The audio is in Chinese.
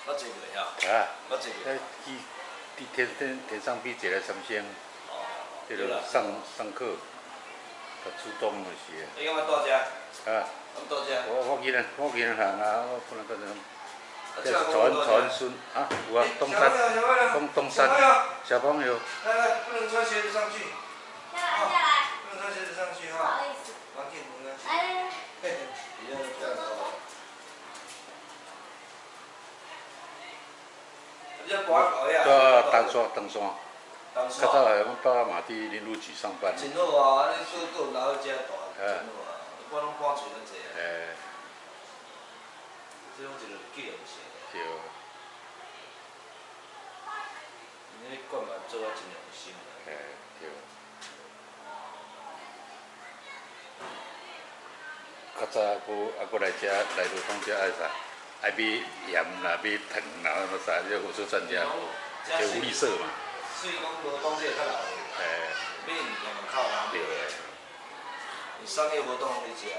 我坐过呀。啊，我坐过。天上飞一个三星，这个上课，甲初中的时。你敢要倒遮？啊。敢倒遮？我银行啊，我不能跟人。传孙啊，有啊，东山，东山，小朋友。来，不能穿鞋子上去。下来。不能穿鞋子上去哈。不好意思。王建宏呢？来。嘿嘿，你要这样子。登山。较早下阮爸嘛伫林务局上班。真好啊！你做够留喺遮大，真好啊！一般拢搬厝咱坐啊。这种一个纪念性。对。你管嘛做啊真用心。对。较早搁来遮来罗东遮爱啥？爱买盐啦，买糖啦，啥这火车站遮，就福利社嘛。所以讲罗东这较老。买物件嘛靠人。对。你商业活动你食。